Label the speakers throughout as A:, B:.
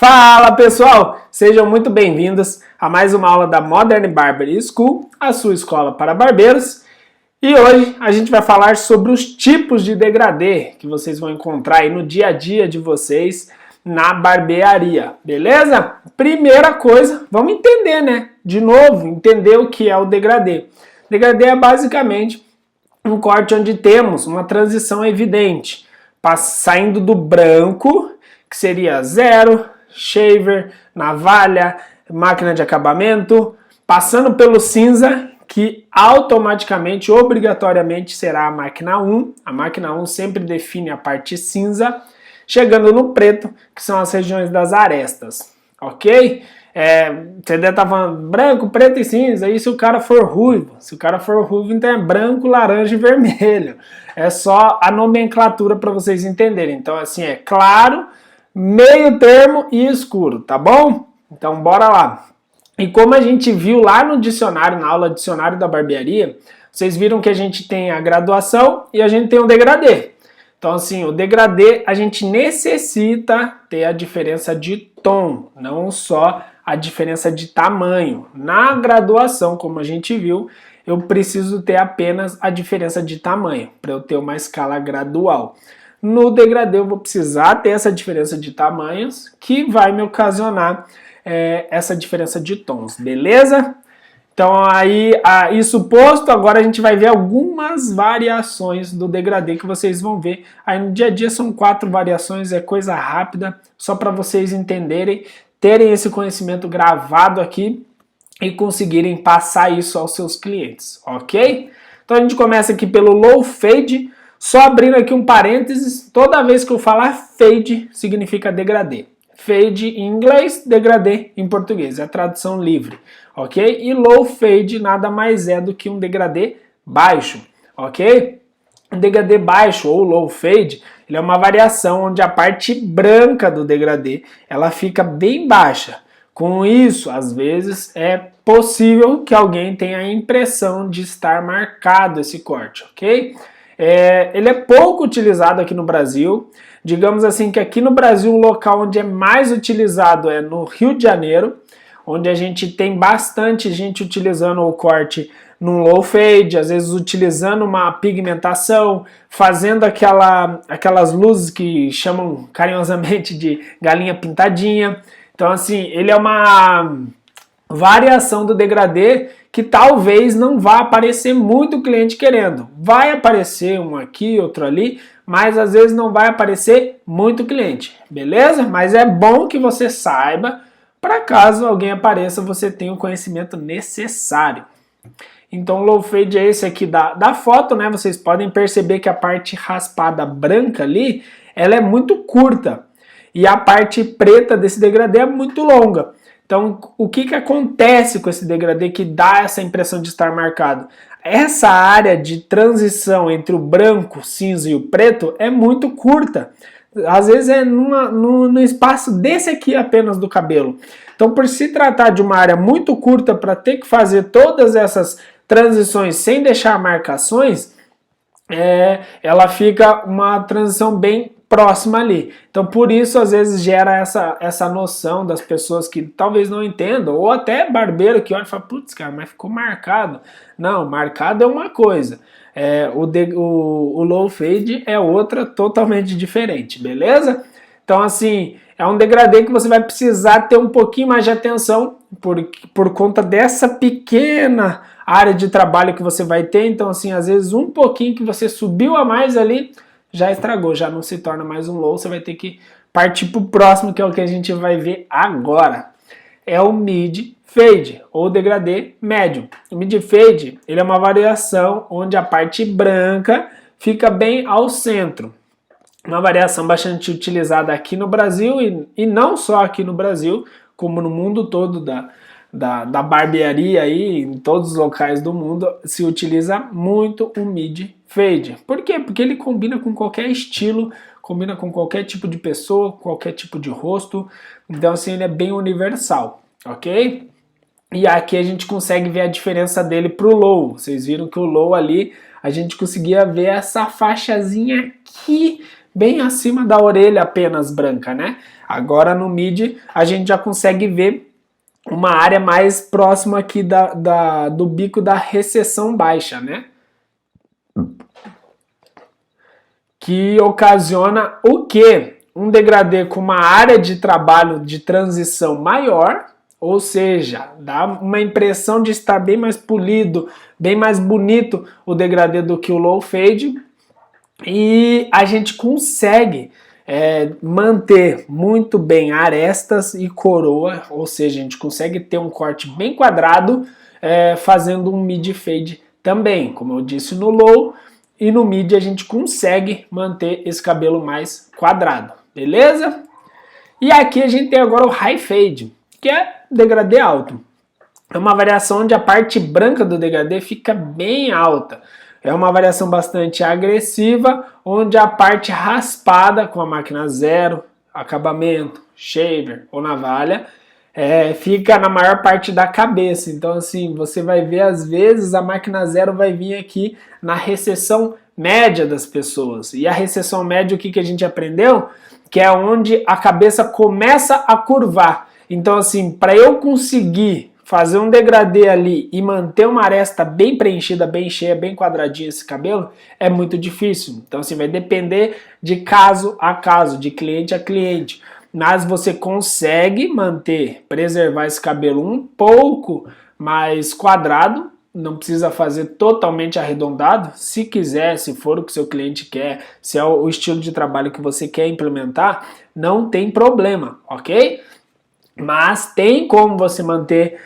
A: Fala pessoal, sejam muito bem-vindos a mais uma aula da Modern Barber School, a sua escola para barbeiros. E hoje a gente vai falar sobre os tipos de degradê que vocês vão encontrar aí no dia a dia de vocês na barbearia, beleza? Primeira coisa, vamos entender, né? De novo, entender o que é o degradê. Degradê é basicamente um corte onde temos uma transição evidente, saindo do branco, que seria zero, shaver, navalha, máquina de acabamento, passando pelo cinza, que automaticamente, obrigatoriamente será a máquina 1. A máquina 1 sempre define a parte cinza, chegando no preto, que são as regiões das arestas, ok? Você deve estar falando branco, preto e cinza, e se o cara for ruivo? Se o cara for ruivo, então é branco, laranja e vermelho. É só a nomenclatura para vocês entenderem. Então, assim, é claro, meio termo e escuro, tá bom? Então bora lá. E como a gente viu lá no dicionário, na aula dicionário da barbearia, vocês viram que a gente tem a graduação e a gente tem o degradê. Então assim, o degradê a gente necessita ter a diferença de tom, não só a diferença de tamanho. Na graduação, como a gente viu, eu preciso ter apenas a diferença de tamanho, para eu ter uma escala gradual. No degradê eu vou precisar ter essa diferença de tamanhos, que vai me ocasionar essa diferença de tons, beleza? Então aí, isso posto, agora a gente vai ver algumas variações do degradê que vocês vão ver. Aí no dia a dia são 4 variações, é coisa rápida, só para vocês entenderem, terem esse conhecimento gravado aqui e conseguirem passar isso aos seus clientes, ok? Então a gente começa aqui pelo low fade. Só abrindo aqui um parênteses, toda vez que eu falar fade, significa degradê. Fade em inglês, degradê em português, é a tradução livre, ok? E low fade nada mais é do que um degradê baixo, ok? O degradê baixo ou low fade, ele é uma variação onde a parte branca do degradê, ela fica bem baixa. Com isso, às vezes, é possível que alguém tenha a impressão de estar marcado esse corte, ok? Ele é pouco utilizado aqui no Brasil. Digamos assim que aqui no Brasil o local onde é mais utilizado é no Rio de Janeiro, onde a gente tem bastante gente utilizando o corte num low fade, às vezes utilizando uma pigmentação, fazendo aquelas luzes que chamam carinhosamente de galinha pintadinha. Então assim, ele é uma variação do degradê que talvez não vá aparecer muito cliente querendo. Vai aparecer um aqui, outro ali, mas às vezes não vai aparecer muito cliente, beleza? Mas é bom que você saiba, para caso alguém apareça, você tenha o conhecimento necessário. Então o low fade é esse aqui da foto, né? Vocês podem perceber que a parte raspada branca ali, ela é muito curta. E a parte preta desse degradê é muito longa. Então, o que acontece com esse degradê que dá essa impressão de estar marcado? Essa área de transição entre o branco, cinza e o preto é muito curta. Às vezes é no espaço desse aqui apenas do cabelo. Então, por se tratar de uma área muito curta para ter que fazer todas essas transições sem deixar marcações, ela fica uma transição bem próxima ali. Então por isso às vezes gera essa noção das pessoas que talvez não entendam, ou até barbeiro que olha e fala, putz cara, mas ficou marcado. Não, marcado é uma coisa, o low fade é outra totalmente diferente, beleza? Então assim, é um degradê que você vai precisar ter um pouquinho mais de atenção por conta dessa pequena área de trabalho que você vai ter. Então assim, às vezes um pouquinho que você subiu a mais ali, já estragou, já não se torna mais um low, você vai ter que partir para o próximo, que é o que a gente vai ver agora. É o mid fade, ou degradê médio. O mid fade, ele é uma variação onde a parte branca fica bem ao centro. Uma variação bastante utilizada aqui no Brasil, e não só aqui no Brasil, como no mundo todo da barbearia aí, em todos os locais do mundo, se utiliza muito o mid fade. Por quê? Porque ele combina com qualquer estilo, combina com qualquer tipo de pessoa, qualquer tipo de rosto, então assim ele é bem universal, ok? E aqui a gente consegue ver a diferença dele pro low. Vocês viram que o low ali, a gente conseguia ver essa faixazinha aqui bem acima da orelha apenas branca, né? Agora no mid a gente já consegue ver uma área mais próxima aqui do bico da recessão baixa, né? Que ocasiona o quê? Um degradê com uma área de trabalho de transição maior, ou seja, dá uma impressão de estar bem mais polido, bem mais bonito o degradê do que o low fade, e a gente consegue manter muito bem arestas e coroa, ou seja, a gente consegue ter um corte bem quadrado fazendo um mid fade também, como eu disse no low, e no mid a gente consegue manter esse cabelo mais quadrado, beleza? E aqui a gente tem agora o high fade, que é degradê alto. É uma variação onde a parte branca do degradê fica bem alta. É uma variação bastante agressiva, onde a parte raspada com a máquina zero, acabamento, shaver ou navalha, fica na maior parte da cabeça. Então assim, você vai ver às vezes a máquina zero vai vir aqui na recessão média das pessoas. E a recessão média, o que a gente aprendeu? Que é onde a cabeça começa a curvar. Então assim, para eu conseguir fazer um degradê ali e manter uma aresta bem preenchida, bem cheia, bem quadradinha esse cabelo, é muito difícil. Então assim, vai depender de caso a caso, de cliente a cliente. Mas você consegue manter, preservar esse cabelo um pouco mais quadrado, não precisa fazer totalmente arredondado. Se quiser, se for o que seu cliente quer, se é o estilo de trabalho que você quer implementar, não tem problema, ok? Mas tem como você manter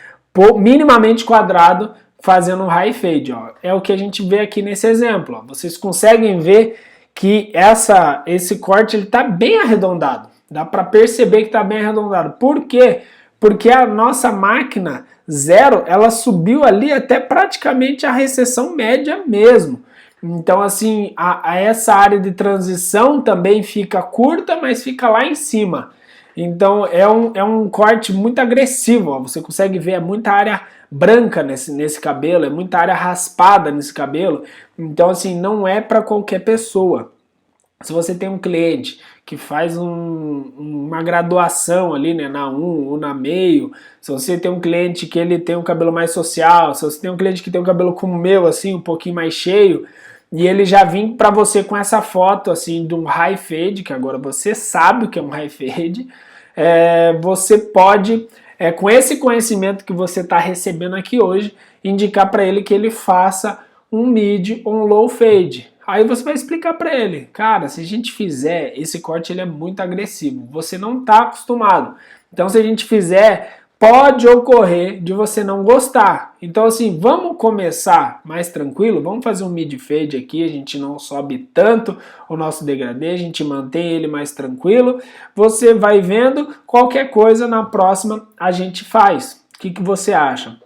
A: minimamente quadrado fazendo um high fade, ó. É o que a gente vê aqui nesse exemplo, ó. Vocês conseguem ver que esse corte ele tá bem arredondado. Dá para perceber que tá bem arredondado. Por quê? Porque a nossa máquina zero, ela subiu ali até praticamente a recessão média mesmo. Então assim, essa área de transição também fica curta, mas fica lá em cima. Então é um corte muito agressivo, ó. Você consegue ver, é muita área branca nesse cabelo, é muita área raspada nesse cabelo. Então assim, não é para qualquer pessoa. Se você tem um cliente que faz uma graduação ali, né, na 1 ou na meio, se você tem um cliente que ele tem um cabelo mais social, se você tem um cliente que tem um cabelo como o meu, assim, um pouquinho mais cheio, e ele já vem para você com essa foto, assim, de um high fade, que agora você sabe o que é um high fade, você pode, com esse conhecimento que você está recebendo aqui hoje, indicar para ele que ele faça um mid ou um low fade. Aí você vai explicar para ele, cara, se a gente fizer, esse corte ele é muito agressivo, você não está acostumado. Então se a gente fizer, pode ocorrer de você não gostar. Então assim, vamos começar mais tranquilo, vamos fazer um mid fade aqui, a gente não sobe tanto o nosso degradê, a gente mantém ele mais tranquilo. Você vai vendo, qualquer coisa na próxima a gente faz. O que você acha?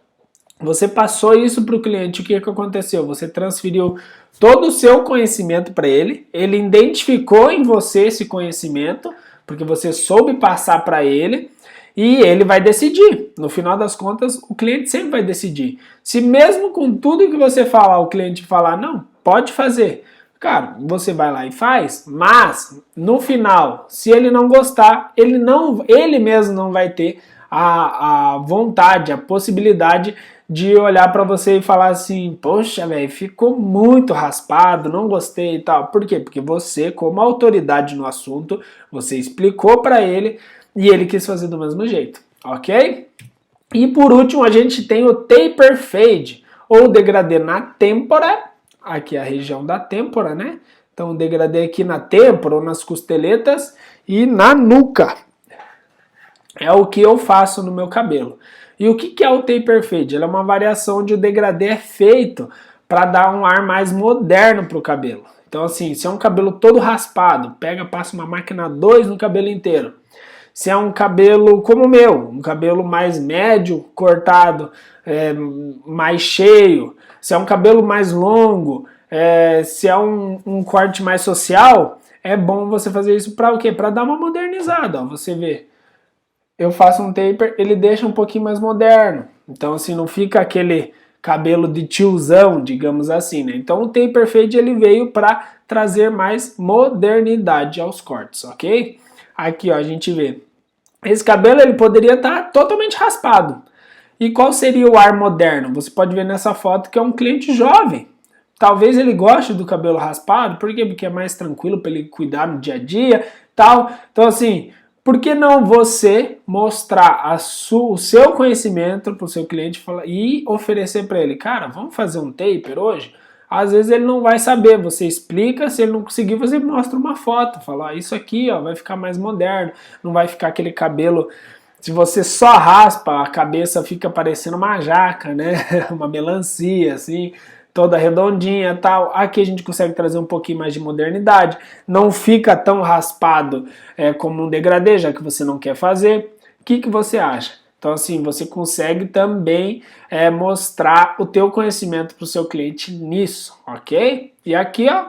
A: Você passou isso para o cliente, o que aconteceu? Você transferiu todo o seu conhecimento para ele, ele identificou em você esse conhecimento, porque você soube passar para ele, e ele vai decidir. No final das contas, o cliente sempre vai decidir. Se mesmo com tudo que você falar, o cliente falar, não, pode fazer, cara, você vai lá e faz, mas no final, se ele não gostar, ele mesmo não vai ter a vontade, a possibilidade de olhar para você e falar assim, poxa, velho, ficou muito raspado, não gostei e tal. Por quê? Porque você, como autoridade no assunto, você explicou para ele e ele quis fazer do mesmo jeito, ok? E por último, a gente tem o taper fade, ou degradê na têmpora, aqui é a região da têmpora, né? Então, degradê aqui na têmpora ou nas costeletas e na nuca. É o que eu faço no meu cabelo. E o que é o taper fade? Ele é uma variação onde o degradê é feito para dar um ar mais moderno para o cabelo. Então assim, se é um cabelo todo raspado, passa uma máquina 2 no cabelo inteiro. Se é um cabelo como o meu, um cabelo mais médio, cortado, mais cheio, se é um cabelo mais longo, se é um corte mais social, é bom você fazer isso para o quê? Para dar uma modernizada, ó, você vê. Eu faço um taper, ele deixa um pouquinho mais moderno. Então assim, não fica aquele cabelo de tiozão, digamos assim, né? Então o taper fade ele veio para trazer mais modernidade aos cortes, ok? Aqui ó, a gente vê, esse cabelo ele poderia estar totalmente raspado. E qual seria o ar moderno? Você pode ver nessa foto que é um cliente jovem. Talvez ele goste do cabelo raspado, por quê? Porque é mais tranquilo para ele cuidar no dia a dia, tal. Então assim, por que não você mostrar o seu conhecimento para o seu cliente e oferecer para ele, cara, vamos fazer um taper hoje? Às vezes ele não vai saber, você explica, se ele não conseguir, você mostra uma foto, fala, ó, isso aqui ó, vai ficar mais moderno, não vai ficar aquele cabelo, se você só raspa, a cabeça fica parecendo uma jaca, né, uma melancia, assim, toda redondinha e tal. Aqui a gente consegue trazer um pouquinho mais de modernidade, não fica tão raspado como um degradê, já que você não quer fazer. O que você acha? Então assim, você consegue também mostrar o teu conhecimento para o seu cliente nisso, ok? E aqui, ó,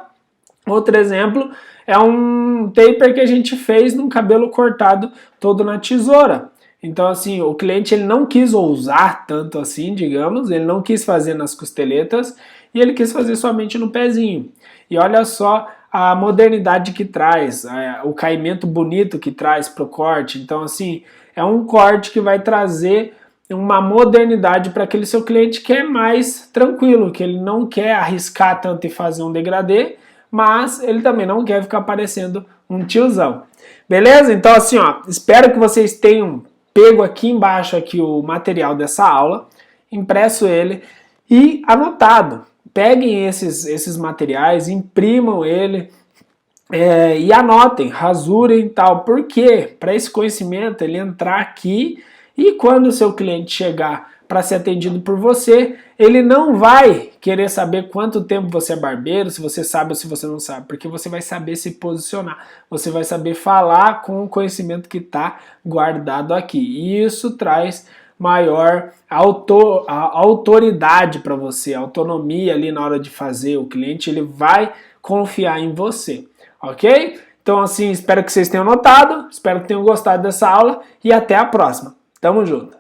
A: outro exemplo é um taper que a gente fez num cabelo cortado todo na tesoura. Então assim, o cliente ele não quis ousar tanto assim, digamos, ele não quis fazer nas costeletas e ele quis fazer somente no pezinho. E olha só a modernidade que traz, o caimento bonito que traz para o corte. Então assim, é um corte que vai trazer uma modernidade para aquele seu cliente que é mais tranquilo, que ele não quer arriscar tanto e fazer um degradê, mas ele também não quer ficar parecendo um tiozão. Beleza? Então assim, ó, espero que vocês tenham pego aqui embaixo aqui o material dessa aula, impresso ele e anotado. Peguem esses materiais, imprimam ele e anotem, rasurem e tal. Por quê? Para esse conhecimento ele entrar aqui e quando o seu cliente chegar para ser atendido por você, ele não vai querer saber quanto tempo você é barbeiro, se você sabe ou se você não sabe, porque você vai saber se posicionar, você vai saber falar com o conhecimento que está guardado aqui. E isso traz maior autoridade para você, autonomia ali na hora de fazer. O cliente ele vai confiar em você, ok? Então assim, espero que vocês tenham notado, espero que tenham gostado dessa aula e até a próxima. Tamo junto!